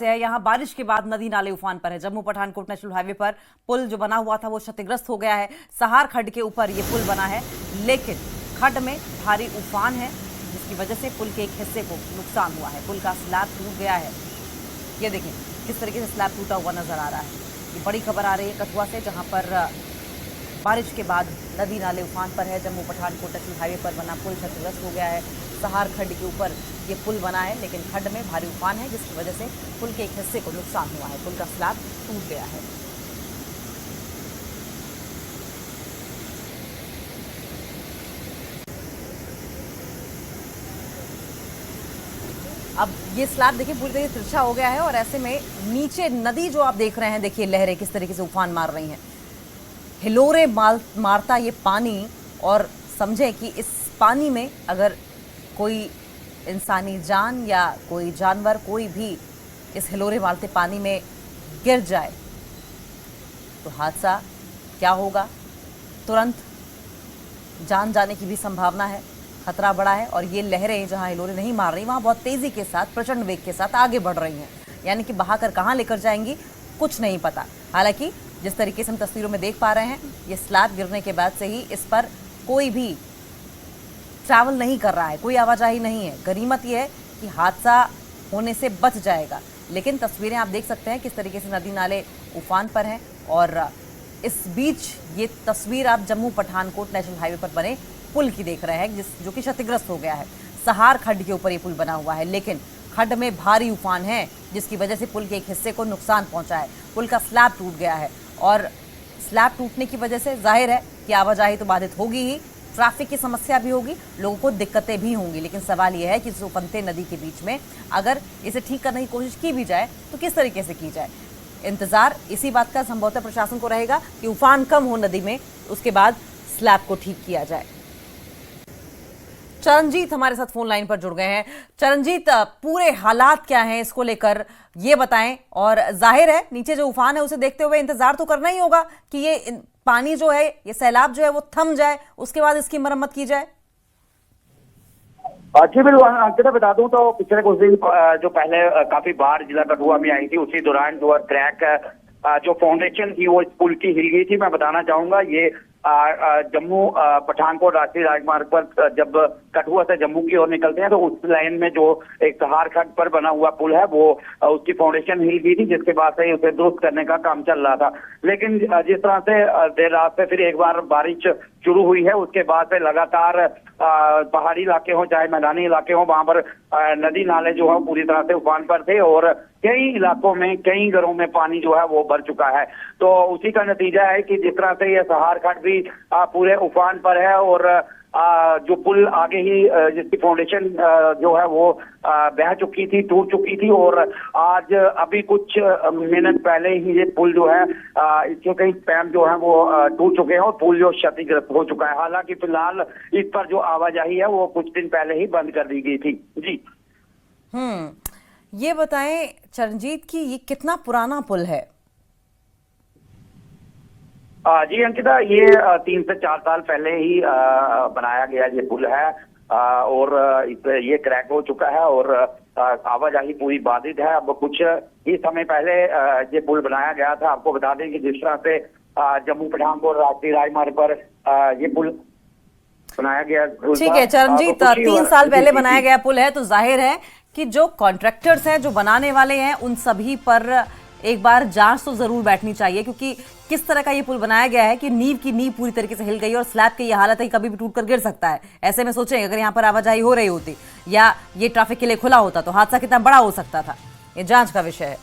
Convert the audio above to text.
है। यहाँ बारिश के बाद नदी नाले उफान पर है। जम्मू पठानकोट नेशनल हाईवे पर पुल जो बना हुआ था वो क्षतिग्रस्त हो गया है। सहार खड्ड के ऊपर ये पुल बना है, लेकिन खड्ड में भारी उफान है जिसकी वजह से पुल के एक हिस्से को नुकसान हुआ है। पुल का स्लैब टूट गया है। ये देखें किस तरीके से स्लैब टूटा हुआ नजर आ रहा है। ये बड़ी खबर आ रही है कठुआ से, जहाँ पर बारिश के बाद नदी नाले उफान पर है। जम्मू पठानकोट नेशनल हाईवे पर बना पुल क्षतिग्रस्त हो गया है। सहार खड्ड के ऊपर ये पुल बना है, लेकिन खड्ड में भारी उफान है जिसकी वजह से पुल के एक हिस्से को नुकसान हुआ है। पुल का स्लैब टूट गया है। अब ये स्लैब देखिए पूरी तरह से तिरछा हो गया है और ऐसे में नीचे नदी जो आप देख रहे हैं, देखिए लहरें किस तरीके से उफान मार रही हैं। हिलोरे मारता ये पानी, और समझे कि इस पानी में अगर कोई इंसानी जान या कोई जानवर कोई भी इस हिलोरे मारते पानी में गिर जाए तो हादसा क्या होगा। तुरंत जान जाने की भी संभावना है, खतरा बड़ा है। और ये लहरें जहां हिलोरे नहीं मार रही वहां बहुत तेजी के साथ, प्रचंड वेग के साथ आगे बढ़ रही हैं, यानी कि बहाकर कहां लेकर जाएंगी कुछ नहीं पता। हालांकि जिस तरीके से हम तस्वीरों में देख पा रहे हैं, ये स्लैब गिरने के बाद से ही इस पर कोई भी ट्रैवल नहीं कर रहा है, कोई आवाजाही नहीं है। गनीमत यह है कि हादसा होने से बच जाएगा, लेकिन तस्वीरें आप देख सकते हैं किस तरीके से नदी नाले उफान पर हैं। और इस बीच ये तस्वीर आप जम्मू पठानकोट नेशनल हाईवे पर बने पुल की देख रहे हैं, जो कि क्षतिग्रस्त हो गया है। सहार खड्ड के ऊपर ये पुल बना हुआ है, लेकिन खड्ड में भारी उफान है जिसकी वजह से पुल के एक हिस्से को नुकसान पहुंचा है। पुल का स्लैब टूट गया है और स्लैब टूटने की वजह से जाहिर है कि आवाजाही तो बाधित होगी ही, ट्रैफिक की समस्या भी होगी, लोगों को दिक्कतें भी होंगी। लेकिन सवाल यह है कि इस उफनते नदी के बीच में अगर इसे ठीक करने की कोशिश की भी जाए तो किस तरीके से की जाए। इंतजार इसी बात का संभवतः प्रशासन को रहेगा कि उफान कम हो नदी में, उसके बाद स्लैब को ठीक किया जाए। चरणजीत हमारे साथ फोन लाइन पर जुड़ गए हैं। चरणजीत, पूरे हालात क्या हैं इसको लेकर ये बताएं। और जाहिर है नीचे जो उफान है उसे देखते हुए इंतजार तो करना ही होगा कि ये पानी जो है, ये सैलाब जो है वो थम जाए, उसके बाद इसकी मरम्मत की जाए। जी बिल्कुल अंकिता, बता दूं तो पिछले कुछ दिन जो पहले काफी बार जिला कठुआ में आई थी, उसी दौरान जो क्रैक जो फाउंडेशन थी वो इस पुल की हिल गई थी। मैं बताना चाहूंगा ये जम्मू पठानकोट राष्ट्रीय राजमार्ग पर जब कठुआ से जम्मू की ओर निकलते हैं तो उस लाइन में जो एक सहार खड्ड पर बना हुआ पुल है वो उसकी फाउंडेशन हिल गई थी, जिसके बाद से उसे दुरुस्त करने का काम चल रहा था। लेकिन जिस तरह से देर रात से फिर एक बार बारिश शुरू हुई है, उसके बाद से लगातार पहाड़ी इलाके हो चाहे मैदानी इलाके हो, वहां पर नदी नाले जो है पूरी तरह से उफान पर थे और कई इलाकों में, कई घरों में पानी जो है वो भर चुका है। तो उसी का नतीजा है कि जिस तरह से ये सहार खड्ड भी पूरे उफान पर है और जो पुल आगे ही जिसकी फाउंडेशन जो है वो बह चुकी थी, टूट चुकी थी, और आज अभी कुछ मिनट पहले ही ये पुल जो है इसके कई स्पैन जो है वो टूट चुके हैं और पुल जो क्षतिग्रस्त हो चुका है। हालांकि फिलहाल इस पर जो आवाजाही है वो कुछ दिन पहले ही बंद कर दी गई थी। जी ये बताएं चरणजीत कि ये कितना पुराना पुल है? जी अंकिता, ये 3 से 4 साल पहले ही बनाया गया ये पुल है और ये क्रैक हो चुका है और आवाजाही पूरी बाधित है। अब कुछ ही समय पहले ये पुल बनाया गया था। आपको बता दें कि जिस तरह से जम्मू पठानकोट राष्ट्रीय राजमार्ग पर ये पुल बनाया गया। ठीक है चरणजीत, 3 साल पहले बनाया गया पुल है तो जाहिर है कि जो कॉन्ट्रैक्टर्स हैं, जो बनाने वाले हैं, उन सभी पर एक बार जांच तो जरूर बैठनी चाहिए, क्योंकि किस तरह का ये पुल बनाया गया है कि नींव की नींव पूरी तरीके से हिल गई और स्लैब की ये हालत है कि कभी भी टूट कर गिर सकता है। ऐसे में सोचें अगर यहाँ पर आवाजाही हो रही होती या ये ट्रैफिक के लिए खुला होता तो हादसा कितना बड़ा हो सकता था। ये जांच का विषय है।